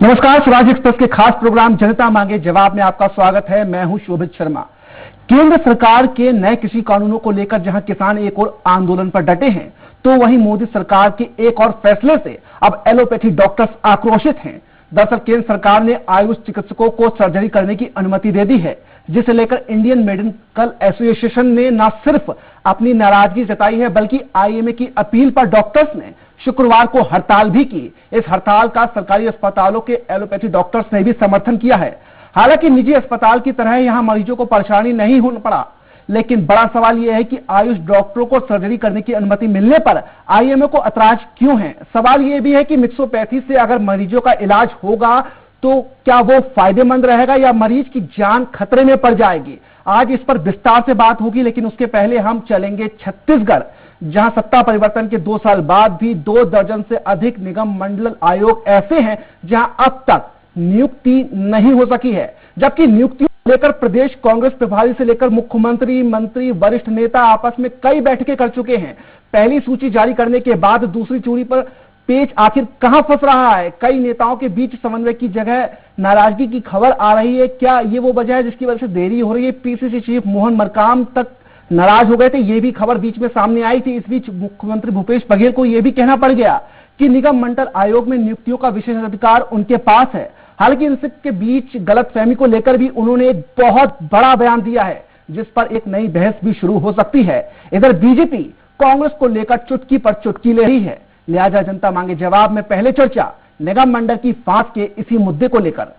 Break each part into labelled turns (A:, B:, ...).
A: नमस्कार, स्वराज एक्सप्रेस के खास प्रोग्राम जनता मांगे जवाब में आपका स्वागत है। मैं हूं शोभित शर्मा। केंद्र सरकार के नए कृषि कानूनों को लेकर जहां किसान एक और आंदोलन पर डटे हैं, तो वहीं मोदी सरकार के एक और फैसले से अब एलोपैथी डॉक्टर्स आक्रोशित हैं। दरअसल केंद्र सरकार ने आयुष चिकित्सकों को सर्जरी करने की अनुमति दे दी है, जिसे लेकर इंडियन मेडिकल एसोसिएशन ने न सिर्फ अपनी नाराजगी जताई है, बल्कि आईएमए की अपील पर डॉक्टर्स ने शुक्रवार को हड़ताल भी की। इस हड़ताल का सरकारी अस्पतालों के एलोपैथी डॉक्टर्स ने भी समर्थन किया है। हालांकि निजी अस्पताल की तरह यहां मरीजों को परेशानी नहीं होना पड़ा, लेकिन बड़ा सवाल यह है कि आयुष डॉक्टरों को सर्जरी करने की अनुमति मिलने पर आईएमए को ऐतराज क्यों है। सवाल यह भी है कि मिक्सोपैथी से अगर मरीजों का इलाज होगा तो क्या वो फायदेमंद रहेगा या मरीज की जान खतरे में पड़ जाएगी। आज इस पर विस्तार से बात होगी, लेकिन उसके पहले हम चलेंगे छत्तीसगढ़, जहां सत्ता परिवर्तन के 2 साल बाद भी 2 दर्जन से अधिक निगम मंडल आयोग ऐसे हैं जहां अब तक नियुक्ति नहीं हो सकी है। जबकि नियुक्तियों को लेकर प्रदेश कांग्रेस प्रभारी से लेकर मुख्यमंत्री, मंत्री, वरिष्ठ नेता आपस में कई बैठकें कर चुके हैं। पहली सूची जारी करने के बाद दूसरी सूची पर पेच आखिर कहां फंस रहा है। कई नेताओं के बीच समन्वय की जगह नाराजगी की खबर आ रही है। क्या ये वो वजह है जिसकी वजह से देरी हो रही है। पीसीसी चीफ मोहन मरकाम तक नाराज हो गए थे, ये भी खबर बीच में सामने आई थी। इस बीच मुख्यमंत्री भूपेश बघेल को यह भी कहना पड़ गया कि निगम मंडल आयोग में नियुक्तियों का विशेषाधिकार उनके पास है। हालांकि इनके बीच गलतफहमी को लेकर भी उन्होंने एक बहुत बड़ा बयान दिया है, जिस पर एक नई बहस भी शुरू हो सकती है। इधर बीजेपी कांग्रेस को लेकर चुटकी पर चुटकी ले रही है। लिहाजा जनता मांगे जवाब में पहले चर्चा निगम मंडल की फांस के इसी मुद्दे को लेकर।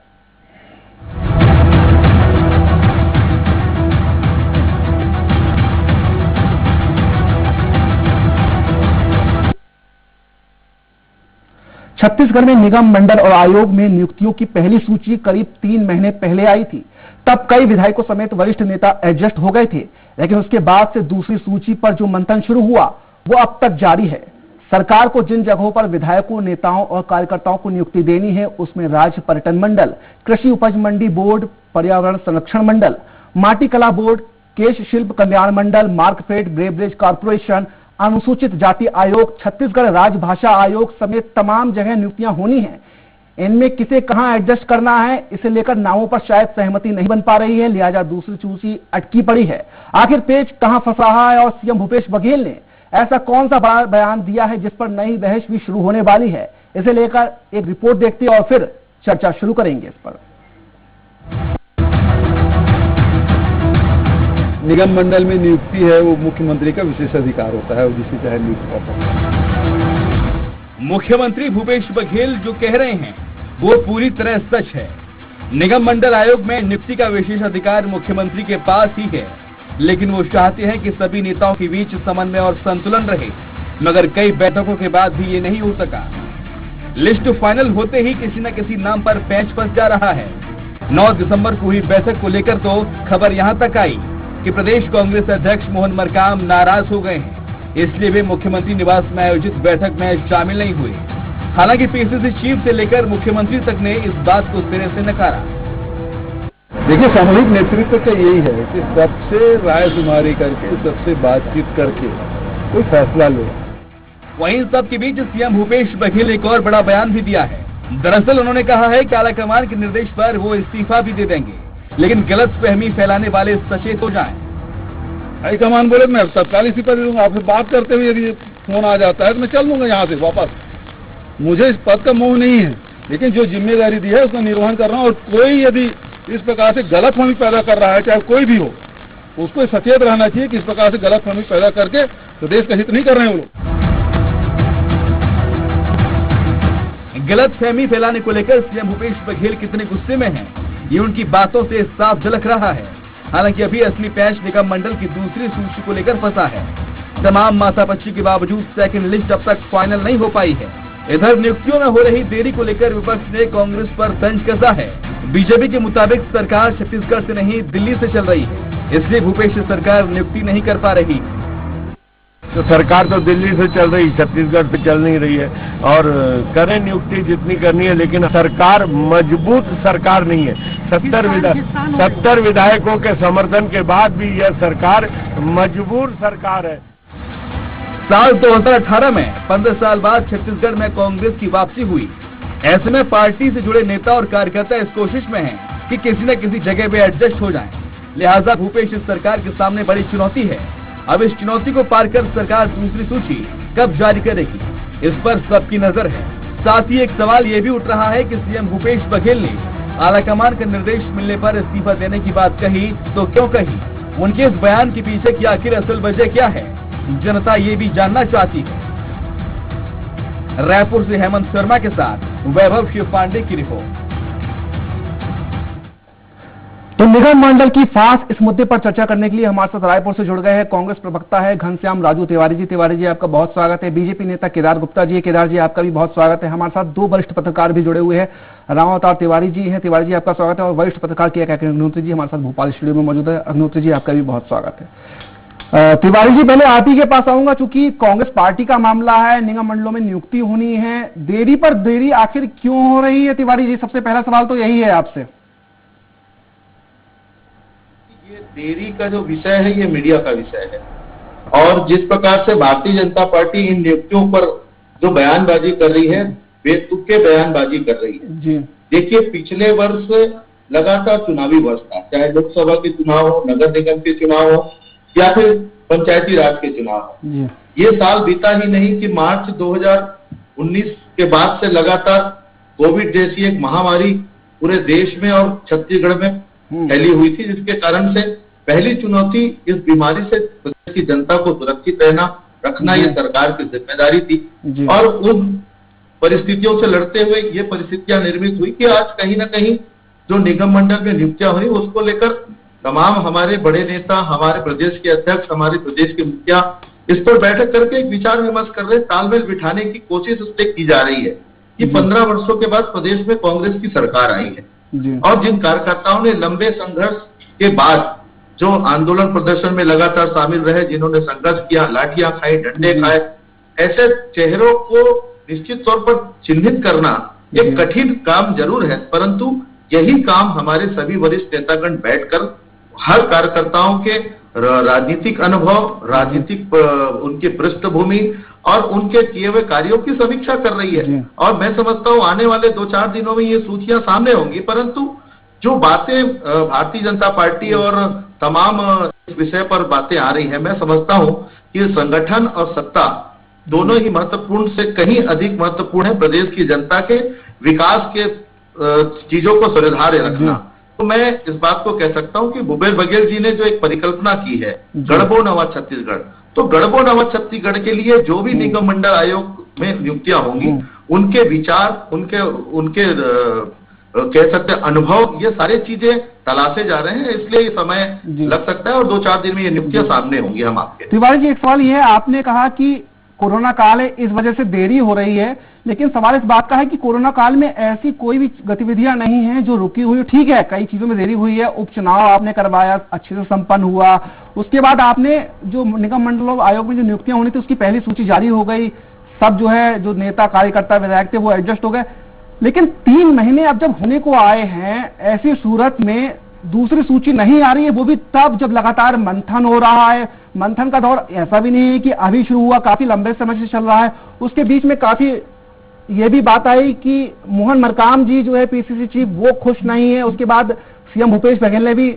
A: छत्तीसगढ़ में निगम मंडल और आयोग में नियुक्तियों की पहली सूची करीब 3 महीने पहले आई थी। तब कई विधायकों समेत वरिष्ठ नेता एडजस्ट हो गए थे, लेकिन उसके बाद से दूसरी सूची पर जो मंथन शुरू हुआ वो अब तक जारी है। सरकार को जिन जगहों पर विधायकों, नेताओं और कार्यकर्ताओं को नियुक्ति देनी है, उसमें राज्य पर्यटन मंडल, कृषि उपज मंडी बोर्ड, पर्यावरण संरक्षण मंडल, माटी कला बोर्ड, केश शिल्प कल्याण मंडल, मार्कफेड, ब्रेवरेज कॉर्पोरेशन, अनुसूचित जाति आयोग, छत्तीसगढ़ राजभाषा आयोग समेत तमाम जगह नियुक्तियां होनी है। इनमें किसे कहां एडजस्ट करना है, इसे लेकर नामों पर शायद सहमति नहीं बन पा रही है। लिहाजा दूसरी सूची अटकी पड़ी है। आखिर पेच कहां फंस रहा है और सीएम भूपेश बघेल ने ऐसा कौन सा बड़ा बयान दिया है जिस पर नई बहस भी शुरू होने वाली है। इसे लेकर एक रिपोर्ट देखते हैं और फिर चर्चा शुरू करेंगे इस पर।
B: निगम मंडल में नियुक्ति है वो मुख्यमंत्री का विशेष अधिकार होता है, जिसे चाहे नियुक्त करता है।
C: मुख्यमंत्री भूपेश बघेल जो कह रहे हैं वो पूरी तरह सच है। निगम मंडल आयोग में नियुक्ति का विशेष अधिकार मुख्यमंत्री के पास ही है, लेकिन वो चाहते हैं कि सभी नेताओं के बीच समन्वय और संतुलन रहे, मगर कई बैठकों के बाद भी ये नहीं हो सका। लिस्ट फाइनल होते ही किसी न किसी नाम पर पैंच फंस जा रहा है। 9 दिसंबर को हुई बैठक को लेकर तो खबर यहां तक आई कि प्रदेश कांग्रेस अध्यक्ष मोहन मरकाम नाराज हो गए हैं, इसलिए वे मुख्यमंत्री निवास में आयोजित बैठक में शामिल नहीं हुए। हालांकि पीसीसी चीफ से लेकर मुख्यमंत्री तक ने इस बात को सिरे से नकारा।
B: देखिए, सामूहिक नेतृत्व का यही है कि सबसे राय शुमारी करके, सबसे बातचीत करके कोई फैसला लो।
C: वहीं सबके बीच सीएम भूपेश बघेल एक और बड़ा बयान भी दिया है। दरअसल उन्होंने कहा है कि आलाकमान के निर्देश पर वो इस्तीफा भी दे देंगे, लेकिन गलतफहमी फैलाने वाले सचेत हो जाएं।
B: हाईकमान बोले मैं तत्काल इस्तीफा दे दूंगा। आपसे बात करते हुए यदि फोन आ जाता है तो मैं चल दूंगा यहाँ से वापस। मुझे इस पद का मोह नहीं है, लेकिन जो जिम्मेदारी दी है उसका निर्वहन कर रहा हूँ। और कोई यदि इस प्रकार से गलतफहमी पैदा कर रहा है, चाहे कोई भी हो, उसको सचेत रहना चाहिए कि इस प्रकार से गलतफहमी पैदा करके तो देश का हित नहीं कर रहे हैं वो लोग।
C: गलतफहमी फैलाने को लेकर सीएम भूपेश बघेल कितने गुस्से में हैं, ये उनकी बातों से साफ झलक रहा है। हालांकि अभी असली पैंच निगम मंडल की दूसरी सूची को लेकर फंसा है। तमाम माथापच्ची के बावजूद सेकंड लिस्ट अब तक फाइनल नहीं हो पाई है। इधर नियुक्तियों में हो रही देरी को लेकर विपक्ष ने कांग्रेस पर तंज कसा है। बीजेपी के मुताबिक सरकार छत्तीसगढ़ से नहीं दिल्ली से चल रही है, इसलिए भूपेश सरकार नियुक्ति नहीं कर पा रही।
D: तो सरकार तो दिल्ली से चल रही, छत्तीसगढ़ से चल नहीं रही है। और करें नियुक्ति जितनी करनी है, लेकिन सरकार मजबूत सरकार नहीं है। 70 विधायकों के समर्थन के बाद भी यह सरकार मजबूर सरकार है।
C: साल 2018 में 15 साल बाद छत्तीसगढ़ में कांग्रेस की वापसी हुई। ऐसे में पार्टी से जुड़े नेता और कार्यकर्ता इस कोशिश में हैं कि किसी न किसी जगह पे एडजस्ट हो जाएं। लिहाजा भूपेश इस सरकार के सामने बड़ी चुनौती है। अब इस चुनौती को पार कर सरकार दूसरी सूची कब जारी करेगी, इस पर सबकी नजर है। साथ ही एक सवाल ये भी उठ रहा है कि सीएम भूपेश बघेल ने आलाकमान का निर्देश मिलने पर इस्तीफा देने की बात कही तो क्यों कही, उनके इस बयान के पीछे की आखिर असल वजह क्या है, जनता ये भी जानना चाहती है। रायपुर से हेमंत शर्मा के साथ वैभव शिव पांडे की रिपोर्ट।
A: तो निगम मंडल की फांस, इस मुद्दे पर चर्चा करने के लिए हमारे साथ रायपुर से जुड़ गए हैं कांग्रेस प्रवक्ता है घनश्याम राजू तिवारी जी। तिवारी जी आपका बहुत स्वागत है। बीजेपी नेता केदार गुप्ता जी, केदार जी आपका भी बहुत स्वागत है। हमारे साथ दो वरिष्ठ पत्रकार भी जुड़े हुए हैं, राव अवतार तिवारी जी हैं। तिवारी जी आपका स्वागत है। और वरिष्ठ पत्रकार के अग्निहोत्री जी हमारे साथ भोपाल स्टूडियो में मौजूद है। अग्निहोत्री जी आपका भी बहुत स्वागत है। तिवारी जी पहले आप ही के पास आऊंगा, चूंकि कांग्रेस पार्टी का मामला है, निगम मंडलों में नियुक्ति होनी है, देरी पर देरी आखिर क्यों हो रही है? तिवारी जी सबसे पहला सवाल तो यही है आपसे।
E: ये देरी का जो विषय है ये मीडिया का विषय है, और जिस प्रकार से भारतीय जनता पार्टी इन नियुक्तियों पर जो बयानबाजी कर रही है, बेतुके बयानबाजी कर रही है
A: जी।
E: देखिए, पिछले वर्ष लगातार चुनावी वर्ष था, चाहे लोकसभा के चुनाव हो, नगर निगम के चुनाव हो या फिर पंचायती राज के चुनाव हो। ये साल बीता ही नहीं कि मार्च 2019 के बाद से लगातार कोविड जैसी एक महामारी पूरे देश में और छत्तीसगढ़ में फैली हुई थी, जिसके कारण से पहली चुनौती इस बीमारी से प्रदेश की जनता को सुरक्षित रखना ये सरकार की जिम्मेदारी थी। और उन परिस्थितियों से लड़ते हुए ये परिस्थितियां निर्मित हुई कि आज कहीं ना कहीं जो निगम मंडल में नियुक्तियां हुई, उसको लेकर तमाम हमारे बड़े नेता, हमारे प्रदेश के अध्यक्ष, हमारे प्रदेश के मुखिया इस पर बैठक करके एक विचार विमर्श कर रहे, तालमेल बिठाने की कोशिश उस पर की जा रही है कि 15 वर्षों के बाद प्रदेश में कांग्रेस की सरकार आई है, और जिन कार्यकर्ताओं ने लंबे संघर्ष के बाद जो आंदोलन प्रदर्शन में लगातार शामिल रहे, जिन्होंने संघर्ष किया, लाठियां खाई, डंडे खाए, ऐसे चेहरों को निश्चित तौर पर चिन्हित करना एक कठिन काम जरूर है, परंतु यही काम हमारे सभी वरिष्ठ नेतागण बैठकर हर कार्यकर्ताओं के राजनीतिक अनुभव, राजनीतिक उनकी पृष्ठभूमि और उनके किए हुए कार्यों की समीक्षा कर रही है। और मैं समझता हूं आने वाले 2-4 दिनों में ये सूचियां सामने होंगी, परंतु जो बातें भारतीय जनता पार्टी और तमाम इस विषय पर बातें आ रही है, मैं समझता हूं कि संगठन और सत्ता दोनों ही महत्वपूर्ण से कहीं अधिक महत्वपूर्ण है प्रदेश की जनता के विकास के चीजों को सुधारे रखना। तो मैं इस बात को कह सकता हूं कि भूपेश बघेल जी ने जो एक परिकल्पना की है, गढ़बो नवा छत्तीसगढ़, तो गढ़बो नवा छत्तीसगढ़ के लिए जो भी निगम मंडल आयोग में नियुक्तियां होंगी, उनके विचार, उनके कह सकते हैं अनुभव, ये सारी चीजें तलाशे जा रहे हैं, इसलिए ये समय लग सकता है और 2-4 दिन में ये नियुक्तियां सामने होंगी हम आपके।
A: तिवारी जी एक सवाल ये है, आपने कहा कि कोरोना काल है, इस वजह से देरी हो रही है, लेकिन सवाल इस बात का है कि कोरोना काल में ऐसी कोई भी गतिविधियां नहीं हैं जो रुकी हुई। ठीक है, कई चीजों में देरी हुई है, उपचुनाव आपने करवाया, अच्छे से संपन्न हुआ, उसके बाद आपने जो निगम मंडलों आयोग में जो नियुक्तियां होनी थी उसकी पहली सूची जारी हो गई, सब जो है जो नेता कार्यकर्ता विधायक थे वो एडजस्ट हो गए, लेकिन 3 महीने अब जब होने को आए हैं, ऐसी सूरत में दूसरी सूची नहीं आ रही है, वो भी तब जब लगातार मंथन हो रहा है। मंथन का दौर ऐसा भी नहीं है कि अभी शुरू हुआ, काफी लंबे समय से चल रहा है। उसके बीच में काफी ये भी बात आई कि मोहन मरकाम जी जो है पीसीसी चीफ, वो खुश नहीं है। उसके बाद सीएम भूपेश बघेल ने भी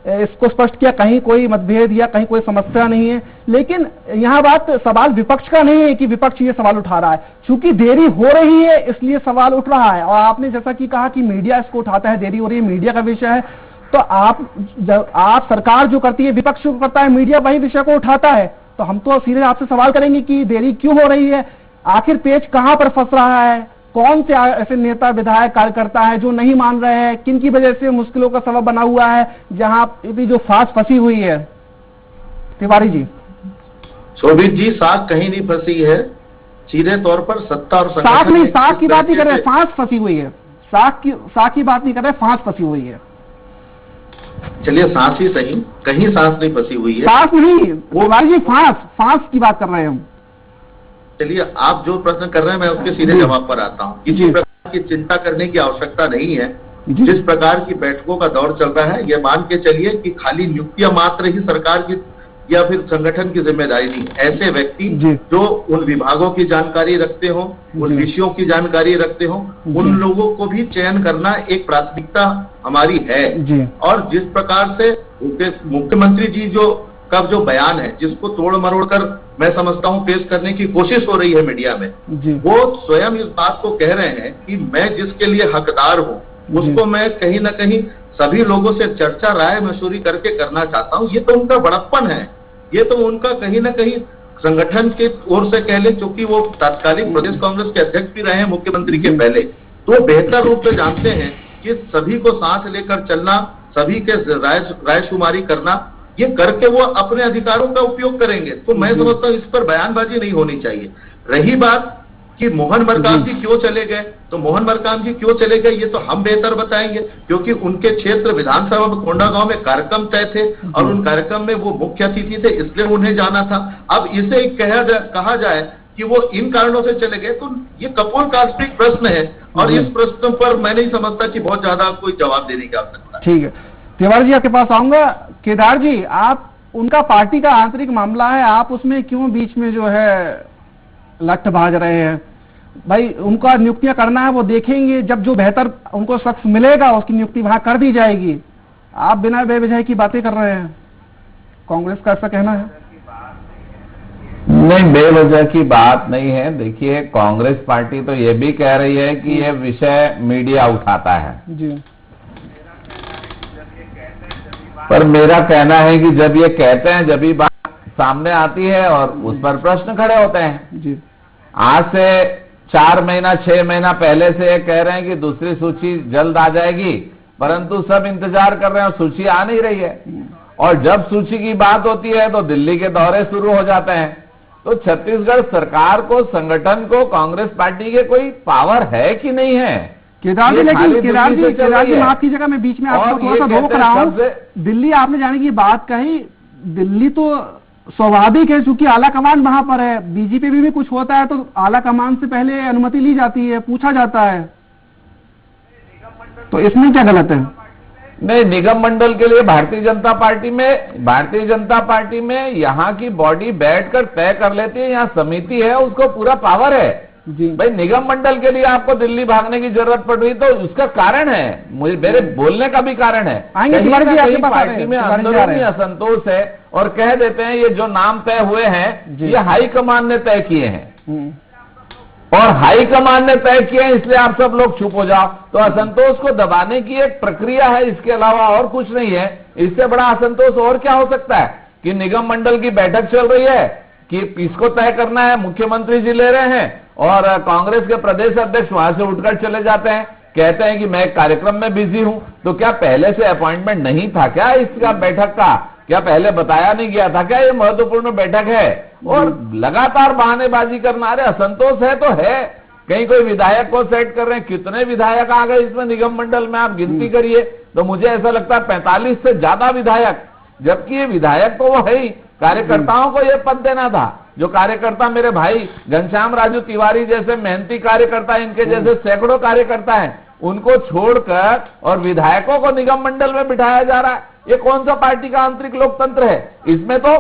A: इसको स्पष्ट किया, कहीं कोई मतभेद या कहीं कोई समस्या नहीं है। लेकिन यहाँ बात सवाल विपक्ष का नहीं है कि विपक्ष ये सवाल उठा रहा है, चूंकि देरी हो रही है इसलिए सवाल उठ रहा है। और आपने जैसा कि कहा कि मीडिया इसको उठाता है, देरी हो रही है, मीडिया का विषय है, तो आप सरकार जो करती है, विपक्ष जो करता है, मीडिया वही विषय को उठाता है। तो हम तो सीधे आपसे सवाल करेंगे कि देरी क्यों हो रही है, आखिर पेच कहां पर फंस रहा है, कौन से ऐसे नेता विधायक कार्यकर्ता है जो नहीं मान रहे हैं, किन की वजह से मुश्किलों का सबब बना हुआ है, जहां भी जो फांस फंसी हुई है? तिवारी जी।
E: शोभित जी, साख कहीं नहीं फंसी है, सीधे तौर पर सत्ता और संगठन।
A: साख नहीं, साख की बात नहीं कर रहे, फांस फंसी हुई है। साख की बात नहीं कर रहे, फांस फंसी हुई है।
E: चलिए सांस ही सही, कहीं सांस नहीं फंसी हुई है।
A: सांस नहीं, तिवारी जी फांस की बात कर रहे हैं हम।
E: चलिए, आप जो प्रश्न कर रहे हैं मैं उसके सीधे जवाब पर आता हूँ। किसी प्रकार की चिंता करने की आवश्यकता नहीं है। जिस प्रकार की बैठकों का दौर चल रहा है, ये मान के चलिए कि खाली नियुक्तियां मात्र ही सरकार की या फिर संगठन की जिम्मेदारी नहीं। ऐसे व्यक्ति जो उन विभागों की जानकारी रखते हो, उन विषयों की जानकारी रखते हो, उन लोगों को भी चयन करना एक प्राथमिकता हमारी है। और जिस प्रकार से मुख्यमंत्री जी जो बयान है, जिसको तोड़ मरोड़ कर मैं समझता हूं पेश करने की कोशिश हो रही है मीडिया में, वो स्वयं इस बात को कह रहे हैं कि मैं जिसके लिए हकदार हूं उसको मैं कहीं ना कहीं सभी लोगों से चर्चा राय मशूरी करके करना चाहता हूं। ये तो उनका बड़प्पन है, ये तो उनका कहीं ना कहीं संगठन की ओर से कह ले, क्योंकि वो तत्कालीन प्रदेश कांग्रेस के अध्यक्ष भी रहे हैं मुख्यमंत्री के पहले, तो बेहतर रूप से जानते हैं कि सभी को साथ लेकर चलना, सभी के राय शुमारी करना, ये करके वो अपने अधिकारों का उपयोग करेंगे। तो मैं समझता हूँ इस पर बयानबाजी नहीं होनी चाहिए। रही बात कि मोहन मरकाम जी क्यों चले गए, तो मोहन मरकाम जी क्यों चले गए ये तो हम बेहतर बताएंगे, क्योंकि उनके क्षेत्र विधानसभा में कोंडागांव में कार्यक्रम तय थे और उन कार्यक्रम में वो मुख्य अतिथि थे, इसलिए उन्हें जाना था। अब इसे कहा जाए कि वो इन कारणों से चले गए, तो ये कपोल काल्पनिक प्रश्न है और इस प्रश्न पर मैं नहीं समझता कि बहुत ज्यादा कोई जवाब देने की आवश्यकता।
A: ठीक है, तिवारी जी आपके पास आऊंगा। केदार जी, आप उनका पार्टी का आंतरिक मामला है, आप उसमें क्यों बीच में जो है लठ भाज रहे हैं? भाई उनका नियुक्तियां करना है, वो देखेंगे, जब जो बेहतर उनको शख्स मिलेगा उसकी नियुक्ति वहां कर दी जाएगी। आप बिना बेवजह की बातें कर रहे हैं, कांग्रेस का ऐसा कहना है?
F: नहीं, बेवजह की बात नहीं है। देखिए, कांग्रेस पार्टी तो ये भी कह रही है कि ये विषय मीडिया उठाता है
A: जी,
F: पर मेरा कहना है कि जब ये कहते हैं, जब ही बात सामने आती है और उस पर प्रश्न खड़े होते हैं।
A: जी,
F: आज से 4 महीना 6 महीना पहले से ये कह रहे हैं कि दूसरी सूची जल्द आ जाएगी, परंतु सब इंतजार कर रहे हैं और सूची आ नहीं रही है। और जब सूची की बात होती है तो दिल्ली के दौरे शुरू हो जाते हैं। तो छत्तीसगढ़ सरकार को, संगठन को, कांग्रेस पार्टी के कोई पावर है कि नहीं है?
A: केदार जी, लेकिन केदार जी माफ कीजिएगा, मैं बीच में आपको थोड़ा सा रोक रहा हूँ। दिल्ली आपने जाने की बात कही, दिल्ली तो स्वाभाविक है, चूंकि आला कमान वहां पर है। बीजेपी भी कुछ होता है तो आला कमान से पहले अनुमति ली जाती है, पूछा जाता है, तो इसमें क्या गलत है?
F: नहीं, निगम मंडल के लिए भारतीय जनता पार्टी में यहाँ की बॉडी बैठकर तय कर लेती है, यहाँ समिति है, उसको पूरा पावर है
A: जी।
F: भाई, निगम मंडल के लिए आपको दिल्ली भागने की जरूरत पड़ रही तो उसका कारण है, मेरे बोलने का भी कारण है। कहीं पार्टी में अंदरूनी असंतोष है और कह देते हैं ये जो नाम तय हुए हैं ये हाईकमान ने तय किए हैं, और हाईकमान ने तय किए हैं इसलिए आप सब लोग चुप हो जाओ। तो असंतोष को दबाने की एक प्रक्रिया है, इसके अलावा और कुछ नहीं है। इससे बड़ा असंतोष और क्या हो सकता है कि निगम मंडल की बैठक चल रही है कि इसको तय करना है, मुख्यमंत्री जी ले रहे हैं और कांग्रेस के प्रदेश अध्यक्ष वहां से उठकर चले जाते हैं, कहते हैं कि मैं एक कार्यक्रम में बिजी हूं। तो क्या पहले से अपॉइंटमेंट नहीं था क्या इसका बैठक का? क्या पहले बताया नहीं गया था क्या ये महत्वपूर्ण बैठक है? और लगातार बहानेबाजी करना, अरे असंतोष है तो है, कहीं कोई विधायक को सेट कर रहे हैं। कितने विधायक आ गए इसमें निगम मंडल में, आप गिनती करिए तो मुझे ऐसा लगता है 45 से ज्यादा विधायक, जबकि ये विधायक तो वो है ही, कार्यकर्ताओं को ये पद देना था। जो कार्यकर्ता मेरे भाई घनश्याम राजू तिवारी जैसे मेहनती कार्यकर्ता, इनके जैसे सैकड़ों कार्यकर्ता हैं, उनको छोड़कर और विधायकों को निगम मंडल में बिठाया जा रहा है। ये कौन सा पार्टी का आंतरिक लोकतंत्र है? इसमें तो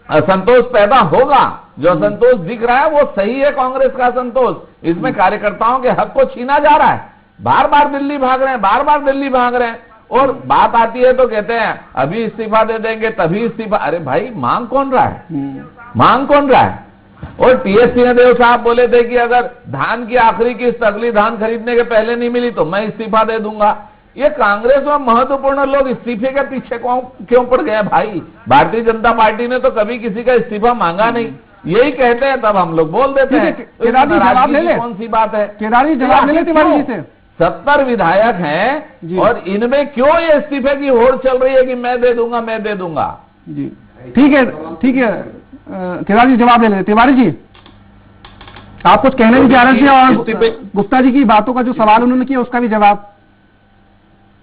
F: असंतोष पैदा होगा। जो असंतोष दिख रहा है वो सही है, कांग्रेस का असंतोष। इसमें कार्यकर्ताओं के हक को छीना जा रहा है। बार बार दिल्ली भाग रहे हैं, बार बार दिल्ली भाग रहे हैं, और बात आती है तो कहते हैं अभी इस्तीफा दे देंगे, तभी इस्तीफा। अरे भाई, मांग कौन रहा है? मांग कौन रहा है? और टीएस सिंहदेव साहब बोले थे कि अगर धान की आखिरी किस्त अगली धान खरीदने के पहले नहीं मिली तो मैं इस्तीफा दे दूंगा। ये कांग्रेस में महत्वपूर्ण लोग इस्तीफे के पीछे क्यों पड़ गए भाई? भारतीय जनता पार्टी ने तो कभी किसी का इस्तीफा मांगा नहीं, यही कहते हैं, तब हम लोग बोल देते हैं। कौन सी बात है?
A: केदारी जवाब ले ले तिवारी जी से।
F: 70 विधायक हैं और इनमें क्यों ये इस्तीफे की होड़ चल रही है कि मैं दे दूंगा, मैं दे दूंगा?
A: जी ठीक है, ठीक है, केदार जी जवाब ले लें। तिवारी जी, आप कुछ कहने भी जा रहे थे और गुप्ता जी की बातों का जो सवाल उन्होंने किया उसका भी जवाब।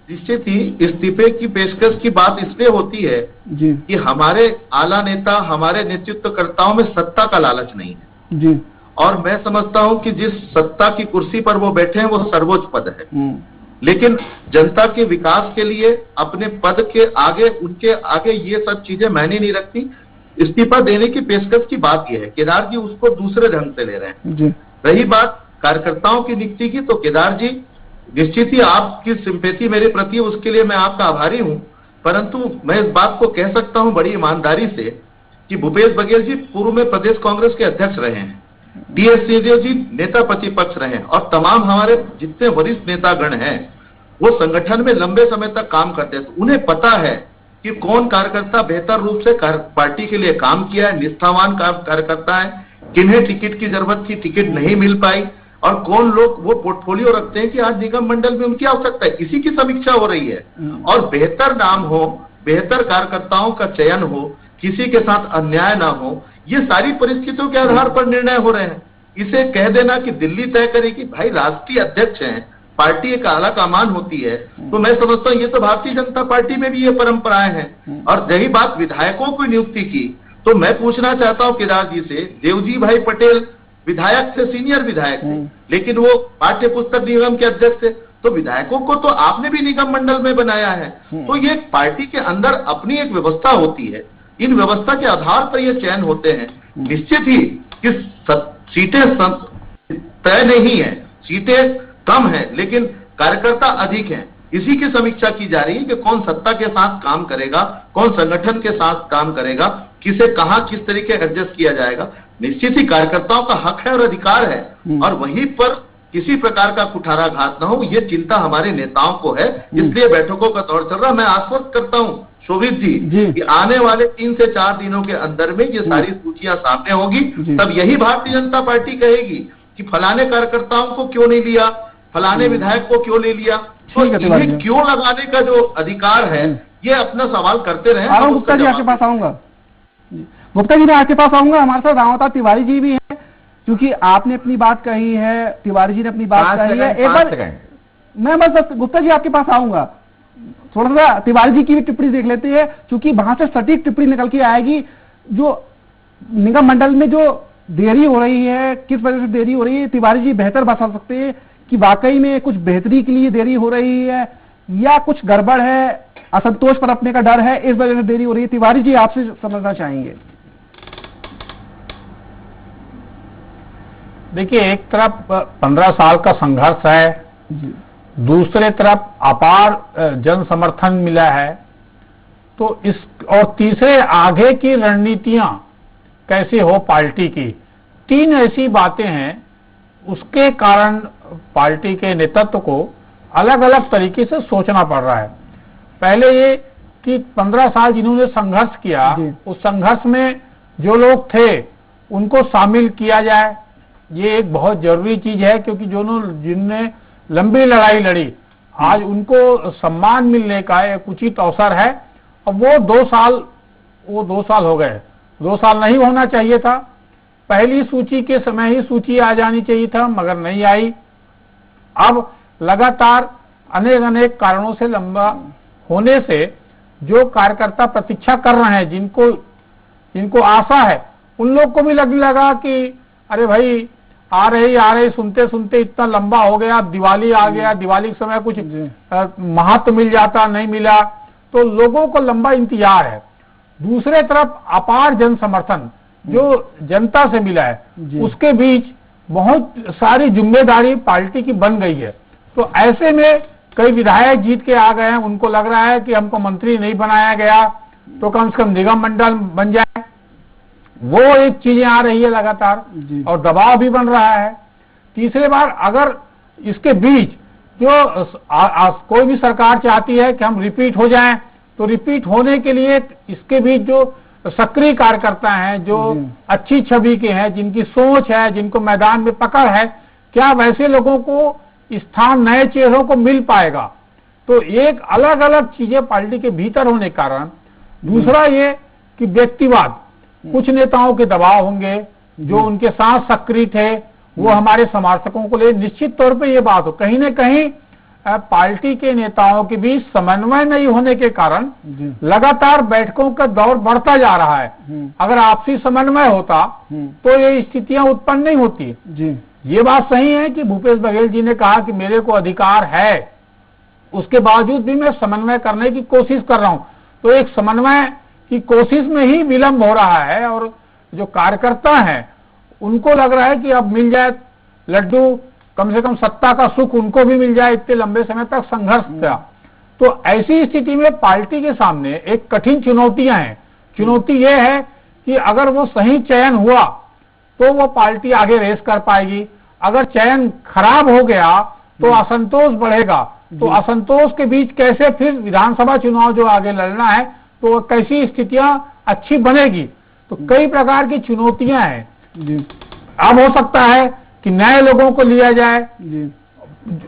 E: निश्चित ही इस्तीफे की पेशकश की बात इसलिए होती है
A: जी
E: कि हमारे आला नेता, हमारे नेतृत्वकर्ताओं में सत्ता का लालच नहीं है
A: जी,
E: और मैं समझता हूं कि जिस सत्ता की कुर्सी पर वो बैठे हैं वो सर्वोच्च पद है। लेकिन जनता के विकास के लिए अपने पद के आगे, उनके आगे ये सब चीजें मायने नहीं रखती। इस्तीफा देने की पेशकश की बात यह है, केदार जी उसको दूसरे ढंग से ले रहे हैं
A: जी।
E: रही बात कार्यकर्ताओं की नियुक्ति की, तो केदार जी निश्चित ही आपकी सिंपैथी मेरे प्रति है, उसके लिए मैं आपका आभारी हूं, परंतु मैं इस बात को कह सकता हूं बड़ी ईमानदारी से कि भूपेश बघेल जी पूर्व में प्रदेश कांग्रेस के अध्यक्ष रहे हैं, टी.एस. सिंहदेव जी नेता प्रतिपक्ष रहे हैं, और तमाम हमारे जितने वरिष्ठ नेतागण हैं वो संगठन में लंबे समय तक काम करते हैं, तो उन्हें पता है कि कौन कार्यकर्ता बेहतर रूप से पार्टी के लिए काम किया है, निष्ठावान कार्यकर्ता है, किन्हें टिकट की जरूरत थी, टिकट नहीं मिल पाई, और कौन लोग वो पोर्टफोलियो रखते हैं कि आज निगम मंडल में उनकी आवश्यकता है। इसी की समीक्षा हो रही है, और बेहतर नाम हो, बेहतर कार्यकर्ताओं का चयन हो, किसी के साथ अन्याय ना हो, ये सारी परिस्थितियों के आधार पर निर्णय हो रहे हैं। इसे कह देना कि दिल्ली तय करेगी, भाई राष्ट्रीय अध्यक्ष हैं, पार्टी एक आला कमान होती है, तो मैं समझता हूँ ये तो भारतीय जनता पार्टी में भी ये परंपराएं हैं। और रही बात विधायकों की नियुक्ति की, तो मैं पूछना चाहता हूँ केदार जी से, देवजी भाई पटेल विधायक से, सीनियर विधायक थे, लेकिन वो पाठ्य पुस्तक निगम के अध्यक्ष थे, तो विधायकों को तो आपने भी निगम मंडल में बनाया है। तो ये पार्टी के अंदर अपनी एक व्यवस्था होती है, इन व्यवस्था के आधार पर ये चयन होते हैं। निश्चित ही कि सीटें तय नहीं है, सीटें कम है, लेकिन कार्यकर्ता अधिक हैं। इसी की समीक्षा की जा रही है कि कौन सत्ता के साथ काम करेगा, कौन संगठन के साथ काम करेगा, किसे कहां किस तरीके एडजस्ट किया जाएगा। निश्चित ही कार्यकर्ताओं का हक है और अधिकार है, और वहीं पर किसी प्रकार का कुठाराघात न हो, ये चिंता हमारे नेताओं को है, इसलिए बैठकों का दौर चल रहा है। मैं आश्वस्त करता हूं शोभित जी कि आने वाले 3 से 4 दिनों के अंदर में ये सारी सूचियां सामने होगी, तब यही भारतीय जनता पार्टी कहेगी कि फलाने कार्यकर्ताओं को क्यों नहीं लिया, फलाने विधायक को क्यों ले लिया, तो इन्हें क्यों लगाने का जो अधिकार है, ये अपना सवाल करते रहे।
A: गुप्ता जी आपके पास आऊंगा, गुप्ता जी मैं आपके पास आऊंगा। हमारे साथ रावता तिवारी जी भी है, क्योंकि आपने अपनी बात कही है, तिवारी जी ने अपनी बात कही है। एक बार मैं बस गुप्ता जी आपके पास आऊंगा, थोड़ा सा तिवारी जी की भी टिप्पणी देख लेते हैं, क्योंकि वहां से सटीक टिप्पणी निकल के आएगी। जो निगम मंडल में जो देरी हो रही है, किस वजह से देरी हो रही है, तिवारी जी बेहतर बता सकते हैं कि वाकई में कुछ बेहतरी के लिए देरी हो रही है या कुछ गड़बड़ है, असंतोष पर अपने का डर है, इस वजह से देरी हो रही है। तिवारी जी आपसे समझना चाहेंगे।
G: देखिए, एक तरफ 15 साल का संघर्ष है, दूसरे तरफ अपार जन समर्थन मिला है, तो इस और तीसरे आगे की रणनीतियां कैसे हो पार्टी की, 3 ऐसी बातें हैं, उसके कारण पार्टी के नेतृत्व को अलग अलग तरीके से सोचना पड़ रहा है। पहले ये कि 15 साल जिन्होंने संघर्ष किया, उस संघर्ष में जो लोग थे उनको शामिल किया जाए, ये एक बहुत जरूरी चीज है, क्योंकि जिनने लंबी लड़ाई लड़ी, आज उनको सम्मान मिलने का एक उचित अवसर है। अब वो 2 साल हो गए, 2 साल नहीं होना चाहिए था, पहली सूची के समय ही सूची आ जानी चाहिए था, मगर नहीं आई। अब लगातार अनेक कारणों से लंबा होने से जो कार्यकर्ता प्रतीक्षा कर रहे हैं, जिनको आशा है, उन लोग को भी लगने लगा कि अरे भाई आ रहे सुनते सुनते इतना लंबा हो गया, अब दिवाली आ गया, दिवाली के समय कुछ महत्व मिल जाता, नहीं मिला, तो लोगों को लंबा इंतजार है। दूसरे तरफ अपार जन समर्थन जो जनता से मिला है, उसके बीच बहुत सारी जिम्मेदारी पार्टी की बन गई है। तो ऐसे में कई विधायक जीत के आ गए हैं, उनको लग रहा है कि हमको मंत्री नहीं बनाया गया तो कम से कम निगम मंडल बन जाए, वो एक चीजें आ रही है लगातार, और दबाव भी बन रहा है। तीसरे बार अगर इसके बीच जो कोई भी सरकार चाहती है कि हम रिपीट हो जाएं, तो रिपीट होने के लिए इसके बीच जो सक्रिय कार्यकर्ता हैं, जो अच्छी छवि के हैं, जिनकी सोच है, जिनको मैदान में पकड़ है, क्या वैसे लोगों को स्थान नए चेहरों को मिल पाएगा? तो एक अलग अलग चीजें पार्टी के भीतर होने के कारण। दूसरा ये कि व्यक्तिवाद, कुछ नेताओं के दबाव होंगे, जो उनके साथ सक्रिय थे वो हमारे समर्थकों को ले, निश्चित तौर पे ये बात हो, कहीं न कहीं पार्टी के नेताओं के बीच समन्वय नहीं होने के कारण लगातार बैठकों का दौर बढ़ता जा रहा है। अगर आपसी समन्वय होता तो ये स्थितियां उत्पन्न नहीं होती। ये बात सही है कि भूपेश बघेल जी ने कहा कि मेरे को अधिकार है उसके बावजूद भी मैं समन्वय करने की कोशिश कर रहा हूं। तो एक समन्वय की कोशिश में ही विलंब हो रहा है और जो कार्यकर्ता हैं उनको लग रहा है कि अब मिल जाए लड्डू, कम से कम सत्ता का सुख उनको भी मिल जाए, इतने लंबे समय तक संघर्ष था। तो ऐसी स्थिति में पार्टी के सामने एक कठिन चुनौतियां हैं। चुनौती यह है कि अगर वो सही चयन हुआ तो वो पार्टी आगे रेस कर पाएगी, अगर चयन खराब हो गया तो असंतोष बढ़ेगा। तो असंतोष के बीच कैसे फिर विधानसभा चुनाव जो आगे लड़ना है तो कैसी स्थितियां अच्छी बनेगी। तो कई प्रकार की चुनौतियां हैं। अब हो सकता है कि नए लोगों को लिया जाए,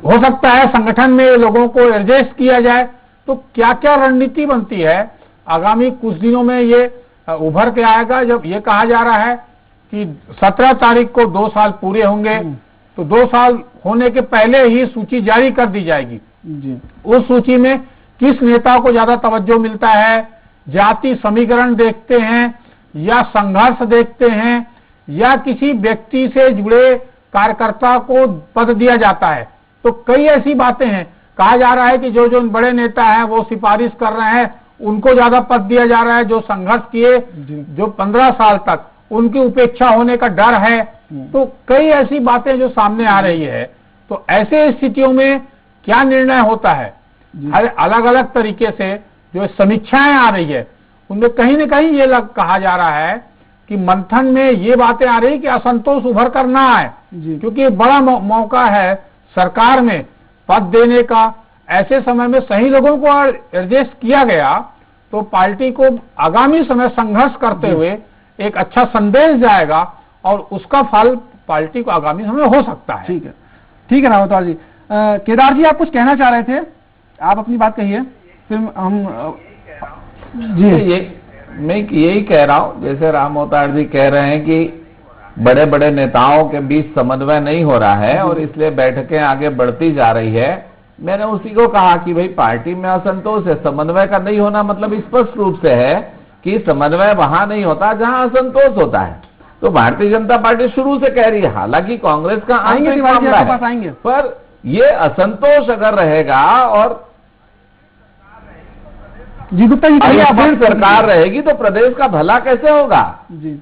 G: हो सकता है संगठन में लोगों को एडजस्ट किया जाए। तो क्या क्या रणनीति बनती है आगामी कुछ दिनों में ये उभर के आएगा। जब ये कहा जा रहा है कि 17 तारीख को 2 साल पूरे होंगे तो 2 साल होने के पहले ही सूची जारी कर दी जाएगी। उस सूची में किस नेता को ज्यादा तवज्जो मिलता है, जाति समीकरण देखते हैं या संघर्ष देखते हैं या किसी व्यक्ति से जुड़े कार्यकर्ता को पद दिया जाता है। तो कई ऐसी बातें हैं। कहा जा रहा है कि जो जो बड़े नेता हैं वो सिफारिश कर रहे हैं, उनको ज्यादा पद दिया जा रहा है। जो संघर्ष किए जो 15 साल तक, उनकी उपेक्षा होने का डर है। तो कई ऐसी बातें जो सामने आ रही है। तो ऐसे स्थितियों में क्या निर्णय होता है, अलग अलग तरीके से जो समीक्षाएं आ रही है उनमें कहीं न कहीं ये कहा जा रहा है कि मंथन में ये बातें आ रही कि असंतोष उभर कर ना आए, क्योंकि बड़ा मौका है सरकार में पद देने का। ऐसे समय में सही लोगों को एडजस्ट किया गया तो पार्टी को आगामी समय संघर्ष करते हुए एक अच्छा संदेश जाएगा और उसका फल पार्टी को आगामी समय हो सकता है।
A: ठीक है रावतवाल जी। केदार जी, आप कुछ कहना चाह रहे थे, आप अपनी बात कहिए, फिर हम
F: मैं यही कह रहा हूं, जैसे राम अवतार जी कह रहे हैं कि बड़े बड़े नेताओं के बीच समन्वय नहीं हो रहा है और इसलिए बैठकें आगे बढ़ती जा रही है। मैंने उसी को कहा कि भाई पार्टी में असंतोष है, समन्वय का नहीं होना मतलब स्पष्ट रूप से है कि समन्वय वहां नहीं होता जहां असंतोष होता है। तो भारतीय जनता पार्टी शुरू से कह रही है, हालांकि कांग्रेस का आंतरिक मामला है, पर ये असंतोष अगर रहेगा और
A: जी गुप्ता जी
F: फिर सरकार रहेगी तो प्रदेश का भला कैसे होगा
A: जी,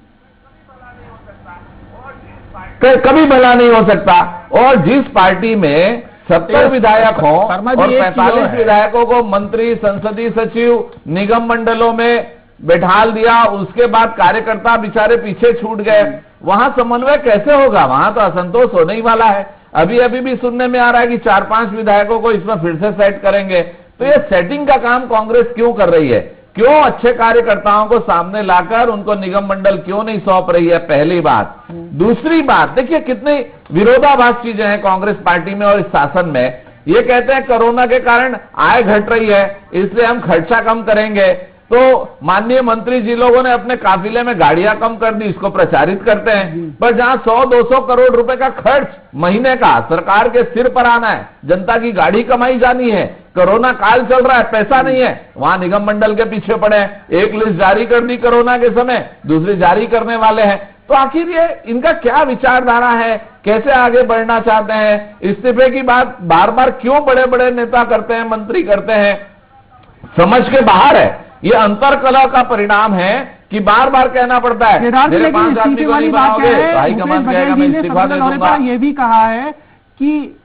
F: कभी भला नहीं हो सकता। और जिस पार्टी में 70 विधायक हों और 45 विधायकों को मंत्री, संसदीय सचिव, निगम मंडलों में बैठाल दिया, उसके बाद कार्यकर्ता बेचारे पीछे छूट गए, वहां समन्वय कैसे होगा, वहां तो असंतोष होने ही वाला है। अभी भी सुनने में आ रहा है कि 4-5 विधायकों को इसमें फिर से सेट करेंगे। तो ये सेटिंग का काम कांग्रेस क्यों कर रही है, क्यों अच्छे कार्यकर्ताओं को सामने लाकर उनको निगम मंडल क्यों नहीं सौंप रही है, पहली बात। दूसरी बात, देखिए कितनी विरोधाभास चीजें हैं कांग्रेस पार्टी में और इस शासन में। ये कहते हैं कोरोना के कारण आय घट रही है इसलिए हम खर्चा कम करेंगे, तो माननीय मंत्री जी लोगों ने अपने काफिले में गाड़ियां कम कर दी, इसको प्रचारित करते हैं। पर जहां 100-200 करोड़ रुपए का खर्च महीने का सरकार के सिर पर आना है, जनता की गाड़ी कमाई जानी है, कोरोना काल चल रहा है, पैसा नहीं है, वहां निगम मंडल के पीछे पड़े हैं। एक लिस्ट जारी कर दी कोरोना के समय, दूसरी जारी करने वाले हैं। तो आखिर ये इनका क्या विचारधारा है, कैसे आगे बढ़ना चाहते हैं, इस्तीफे की बात बार बार क्यों बड़े बड़े नेता करते हैं, मंत्री करते हैं, समझ के बाहर है। ये अंतरकलह का परिणाम है कि बार बार कहना पड़ता है मेरे 5 आदमी को नहीं बनाओगे तो हाईकमान कहेगा मैं इस्तीफा दे दूंगा।
A: ये भी कहा है कि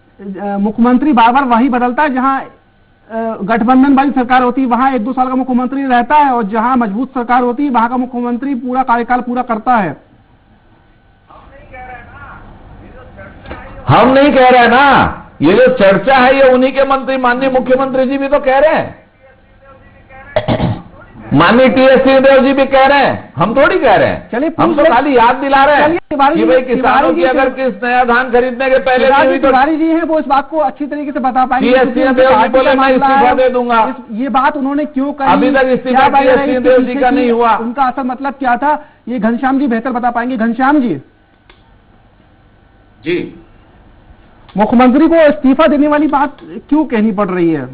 A: मुख्यमंत्री बार बार वही बदलता है, जहां गठबंधन वाली सरकार होती है वहां 1-2 साल का मुख्यमंत्री रहता है और जहां मजबूत सरकार होती है वहां का मुख्यमंत्री पूरा कार्यकाल पूरा करता है।
F: हम नहीं कह रहे ना, ये जो चर्चा है ये उन्हीं के मंत्री, माननीय मुख्यमंत्री जी भी तो कह रहे हैं, माननीय टी.एस. सिंहदेव जी भी कह रहे हैं, हम थोड़ी कह रहे हैं।
A: चलिए
F: हम तो खाली याद दिला रहे हैं कि भाई किसानों की अगर किस नया धान खरीदने के पहले
A: तिवारी जी हैं वो इस बात को अच्छी तरीके से बता पाएंगे।
F: टी.एस. सिंहदेव जी बोले मैं इस्तीफा दे दूंगा,
A: ये बात उन्होंने क्यों कही,
F: अभी तक इस्तीफा टी.एस. सिंहदेव जी का नहीं हुआ,
A: उनका असल मतलब क्या था, ये घनश्याम जी बेहतर बता पाएंगे। घनश्याम जी
E: जी,
A: मुख्यमंत्री को इस्तीफा देने वाली बात क्यों कहनी पड़ रही है?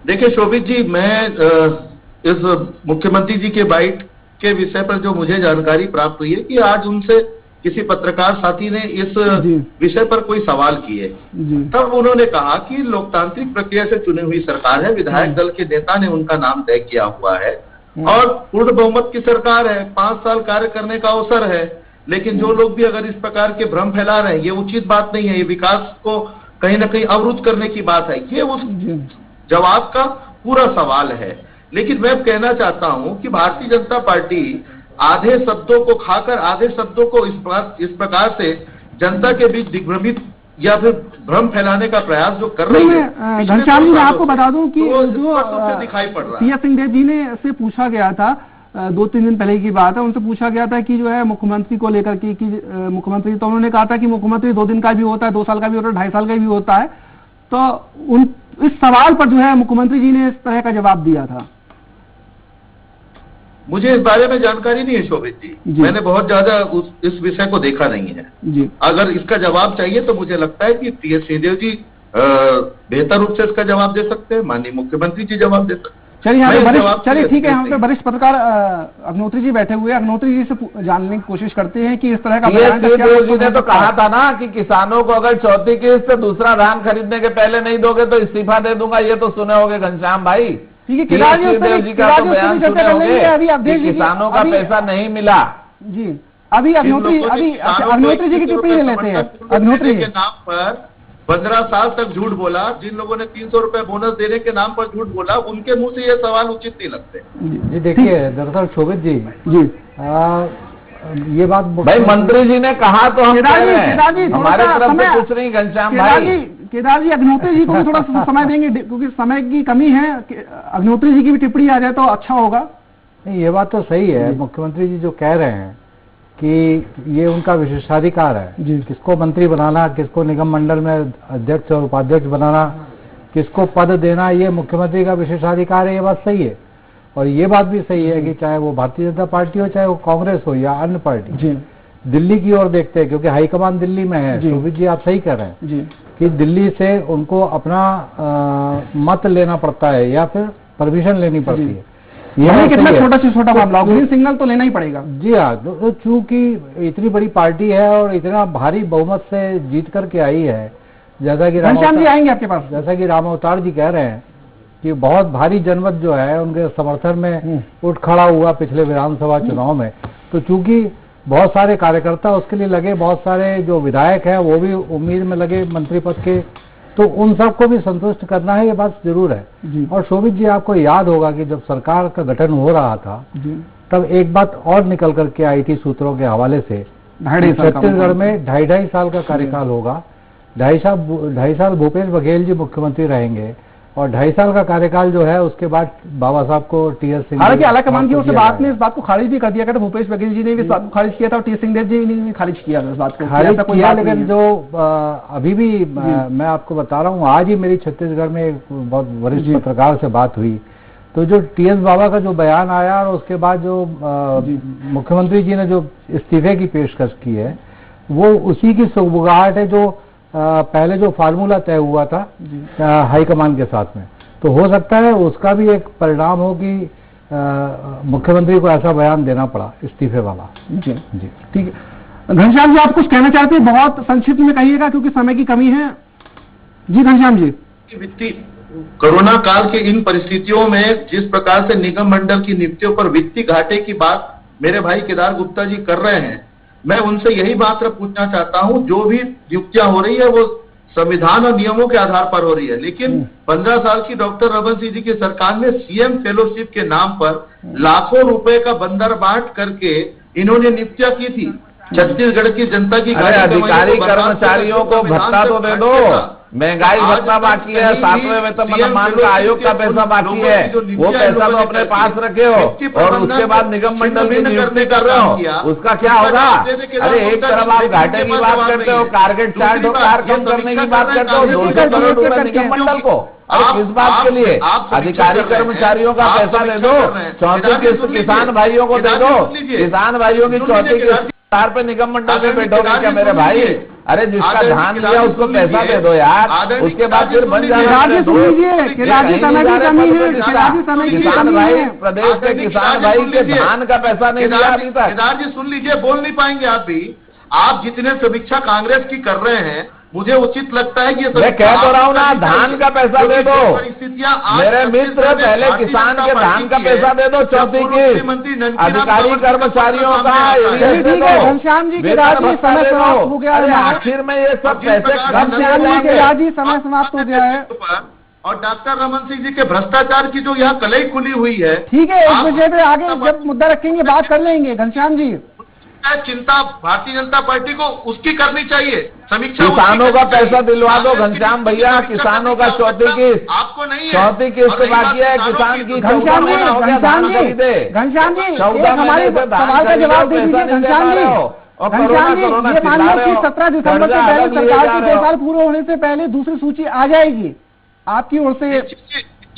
E: देखिए शोभित जी, मैं इस मुख्यमंत्री जी के बाइट के विषय पर जो मुझे जानकारी प्राप्त हुई है कि आज उनसे किसी पत्रकार साथी ने इस विषय पर कोई सवाल किए, तब उन्होंने कहा कि लोकतांत्रिक प्रक्रिया से चुनी हुई सरकार है, विधायक दल के नेता ने उनका नाम तय किया हुआ है और पूर्ण बहुमत की सरकार है, 5 साल कार्य करने का अवसर है। लेकिन जो लोग भी अगर इस प्रकार के भ्रम फैला रहे हैं, ये उचित बात नहीं है, ये विकास को कहीं ना कहीं अवरुद्ध करने की बात है। ये उस जवाब का पूरा सवाल है। लेकिन मैं कहना चाहता हूं कि भारतीय जनता पार्टी आधे शब्दों को खाकर आधे शब्दों को इस प्रकार से जनता के बीच दिग्भ्रमित या फिर भ्रम फैलाने का प्रयास जो कर रही है।
A: घनश्याम जी, मैं आपको बता दूं कि
E: जो दिखाई पड़ रहा है,
A: टी.एस. सिंहदेव जी ने से पूछा गया था, 2-3 दिन पहले की बात है, उनसे पूछा गया था कि जो है मुख्यमंत्री को लेकर कि मुख्यमंत्री, तो उन्होंने कहा था कि मुख्यमंत्री 2 दिन का भी होता है, 2 साल का भी होता है, 2.5 साल का भी होता है। तो इस सवाल पर जो है मुख्यमंत्री जी ने इस तरह का जवाब दिया था।
E: मुझे इस बारे में जानकारी नहीं है शोभित जी, मैंने बहुत ज्यादा इस विषय को देखा नहीं है जी। अगर इसका जवाब चाहिए तो मुझे लगता है कि टी.एस. सिंहदेव जी बेहतर रूप से इसका जवाब दे सकते हैं, माननीय मुख्यमंत्री जी जवाब दे सकते हैं।
A: चलिए ठीक है, यहाँ पे वरिष्ठ पत्रकार अग्निहोत्री जी बैठे हुए हैं, अग्निहोत्री जी से जानने की कोशिश करते हैं कि इस तरह का
F: जी ने तो कहा था ना कि किसानों को अगर चौथी किस्त दूसरा धान खरीदने के पहले नहीं दोगे तो इस्तीफा दे दूंगा, ये तो सुने होंगे घनश्याम भाई।
A: ठीक है, केदार जी
F: का तो बयान सुने होंगे, किसानों का पैसा नहीं मिला
A: जी। अभी अग्निहोत्री जी की टिप्पणी ले लेते हैं। अग्निहोत्री
E: के नाम पर 15 साल तक झूठ बोला, जिन लोगों ने 300 रुपए बोनस देने के नाम पर झूठ बोला, उनके मुंह से ये सवाल उचित नहीं लगते
H: जी। देखिए दरअसल शोभित जी ये बात
F: भाई मंत्री जी ने कहा तो हम कह रहे हैं, हमारे तरफ से कुछ नहीं घनश्याम भाई।
A: केदार जी, अग्निहोत्री जी को भी थोड़ा समय देंगे क्योंकि समय की कमी है, अग्निहोत्री जी की भी टिप्पणी आ जाए तो अच्छा होगा।
H: नहीं, ये बात तो सही है, मुख्यमंत्री जी जो कह रहे हैं कि ये उनका विशेषाधिकार है, किसको मंत्री बनाना, किसको निगम मंडल में अध्यक्ष और उपाध्यक्ष बनाना, किसको पद देना, ये मुख्यमंत्री का विशेषाधिकार है। ये बात सही है और ये बात भी सही है कि चाहे वो भारतीय जनता पार्टी हो, चाहे वो कांग्रेस हो या अन्य पार्टी, दिल्ली की ओर देखते हैं क्योंकि हाईकमान दिल्ली में है। शोभित जी आप सही कह रहे हैं कि दिल्ली से उनको अपना मत लेना पड़ता है या फिर परमिशन लेनी पड़ती है।
A: यह कितना छोटा से छोटा मामला, ग्रीन सिग्नल तो लेना ही पड़ेगा।
H: जी हाँ, तो चूंकि इतनी बड़ी पार्टी है और इतना भारी बहुमत से जीत करके आई है, जैसा कि
A: आएंगे आपके पास,
H: जैसा कि राम अवतार जी कह रहे हैं कि बहुत भारी जनमत जो है उनके समर्थन में उठ खड़ा हुआ पिछले विधानसभा चुनाव में। तो चूंकि बहुत सारे कार्यकर्ता उसके लिए लगे, बहुत सारे जो विधायक हैं वो भी उम्मीद में लगे मंत्री पद के, तो उन सबको भी संतुष्ट करना है, ये बात जरूर है। और शोभित जी आपको याद होगा कि जब सरकार का गठन हो रहा था तब एक बात और निकल करके आई थी सूत्रों के हवाले से, छत्तीसगढ़ में 2.5 साल का कार्यकाल होगा, 2.5 साल भूपेश बघेल जी मुख्यमंत्री रहेंगे और 2.5 साल का कार्यकाल जो है उसके बाद बाबा साहब को टी.एस. सिंह,
A: हालांकि आलाकमान की ओर से बात ने इस बात को खारिज भी कर दिया था, भूपेश बघेल जी ने भी इस बात को खारिज किया था और टी.एस. सिंहदेव जी ने भी खारिज किया इस बात को,
H: खारिज किया। लेकिन जो अभी भी मैं आपको बता रहा हूँ, आज ही मेरी छत्तीसगढ़ में एक बहुत वरिष्ठ पत्रकार से बात हुई, तो जो टी.एस. बाबा का जो बयान आया और उसके बाद जो मुख्यमंत्री जी ने जो इस्तीफे की पेशकश की है, वो उसी की सुगबुगाहट है जो पहले जो फार्मूला तय हुआ था हाईकमान के साथ में। तो हो सकता है उसका भी एक परिणाम हो कि मुख्यमंत्री को ऐसा बयान देना पड़ा इस्तीफे वाला।
A: जी ठीक है। घनश्याम जी आप कुछ कहना चाहते हैं, बहुत संक्षिप्त में कहिएगा क्योंकि समय की कमी है। जी घनश्याम जी।
E: वित्तीय कोरोना काल के इन परिस्थितियों में जिस प्रकार से निगम मंडल की नियुक्तियों पर वित्तीय घाटे की बात मेरे भाई केदार गुप्ता जी कर रहे हैं, मैं उनसे यही मात्र पूछना चाहता हूं, जो भी नियुक्तियां हो रही है वो संविधान और नियमों के आधार पर हो रही है, लेकिन 15 साल की डॉक्टर रमन सिंह जी की सरकार ने सीएम फेलोशिप के नाम पर लाखों रुपए का बंदर बांट करके इन्होंने नियुक्तियां की थी। छत्तीसगढ़ की जनता की
F: अधिकारी कर्मचारियों को भत्ता तो दे दो, महंगाई भत्ता बाकी है, 7वें वेतनमान का आयोग का पैसा बाकी है, वो पैसा तो अपने पास रखे हो और उसके बाद निगम मंडल की नियुक्ति कर रहे हो, उसका क्या होगा? अरे एक तरफ आप घाटे की बात करते हो, टारगेट चार्ट कम करने की बात करते हो, 200 करोड़ रुपए निगम मंडल को, किस बात के लिए? अधिकारी कर्मचारियों का पैसा दे दो, चौथी किस्त किसान भाइयों को दे दो, किसान भाइयों की चौथी किस्त पे निगम मंडल में बैठोगे क्या मेरे भाई? अरे जिसका धान लिया उसको पैसा दे दो यार, उसके बाद फिर बन जाना। किसान भाई, प्रदेश के किसान भाई के धान का पैसा नहीं दिया अभी तक।
E: केदार जी सुन लीजिए, बोल नहीं पाएंगे आप भी। आप जितने समीक्षा कांग्रेस की कर रहे हैं, मुझे उचित लगता है कि
F: मैं कह तो रहा हूँ ना, धान का पैसा दे दो। मेरे मित्र, पहले किसान के धान का पैसा दे दो, चौथी की अधिकारी कर्मचारियों का
A: घनश्याम जी के राजी समय समाप्त हो गया है।
F: आखिर में ये सब पैसे
A: घनश्याम जी के राजी समय समाप्त हो गया है।
E: और डॉक्टर रमन सिंह जी के भ्रष्टाचार की जो यहाँ कलई खुली हुई है,
A: ठीक है, इस विषय पे आगे जब मुद्दा रखेंगे बात कर लेंगे। घनश्याम जी,
E: चिंता भारतीय जनता पार्टी को उसकी करनी चाहिए, समीक्षा।
F: किसानों का पैसा दिलवा दो घनश्याम भैया, किसानों का चौथी किस्त
E: आपको नहीं है,
F: चौथी किस्त बाकी है किसान की।
A: घनश्याम जी, घनश्याम जी, हमारे सवाल का जवाब दे दीजिए। घनश्याम जी, ये मान लो कि 17 दिसंबर से पहले सरकार के 2 साल पूरे होने से पहले दूसरी सूची आ जाएगी आपकी ओर से।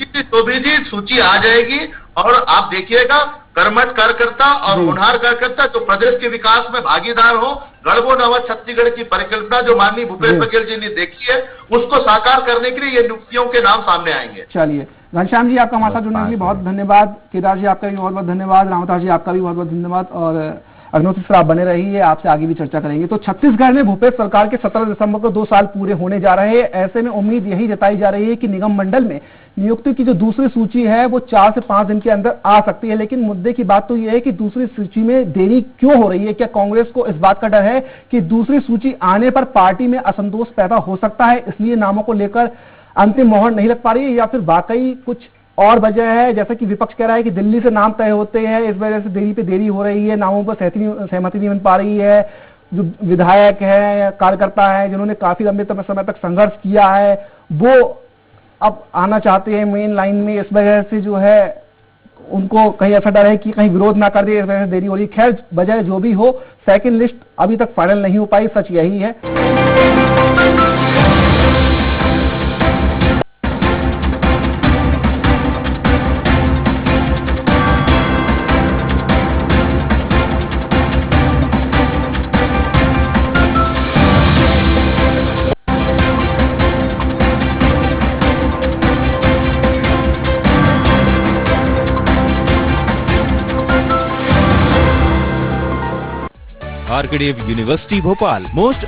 E: चौधरी जी, सूची आ जाएगी और आप देखिएगा कर्मठ कार्यकर्ता और होनहार कार्यकर्ता जो प्रदेश के विकास में भागीदार हो, गढ़बो नवा छत्तीसगढ़ की परिकल्पना जो माननीय भूपेश बघेल जी ने देखी है, उसको साकार करने के लिए ये नियुक्तियों के नाम सामने आएंगे।
A: चलिए, घनश्याम जी आपका हमारे साथ जुड़ने के लिए बहुत धन्यवाद। केदार जी आपका भी बहुत बहुत धन्यवाद। रामदास जी आपका भी बहुत बहुत धन्यवाद। और अग्निहोत्री सर आप बने रहिए, आपसे आगे भी चर्चा करेंगे। तो छत्तीसगढ़ में भूपेश सरकार के 17 दिसंबर को 2 साल पूरे होने जा रहे हैं। ऐसे में उम्मीद यही जताई जा रही है कि निगम मंडल में नियुक्ति की जो दूसरी सूची है वो 4 से 5 दिन के अंदर आ सकती है। लेकिन मुद्दे की बात तो यह है कि दूसरी सूची में देरी क्यों हो रही है? क्या कांग्रेस को इस बात का डर है कि दूसरी सूची आने पर पार्टी में असंतोष पैदा हो सकता है, इसलिए नामों को लेकर अंतिम मोहर नहीं लग पा रही है, या फिर वाकई कुछ और वजह है? जैसा कि विपक्ष कह रहा है कि दिल्ली से नाम तय होते हैं, इस वजह से देरी पे देरी हो रही है, नामों पर सहमति नहीं बन पा रही है। जो विधायक है, कार्यकर्ता है, जिन्होंने काफी लंबे समय तक संघर्ष किया है, वो अब आना चाहते हैं मेन लाइन में। इस वजह से जो है उनको कहीं ऐसा डर है कि कहीं विरोध ना कर दे, इस वजह से देरी हो रही है। खैर, वजह जो भी हो, सेकंड लिस्ट अभी तक फाइनल नहीं हो पाई, सच यही है।
I: RKDF University Bhopal, most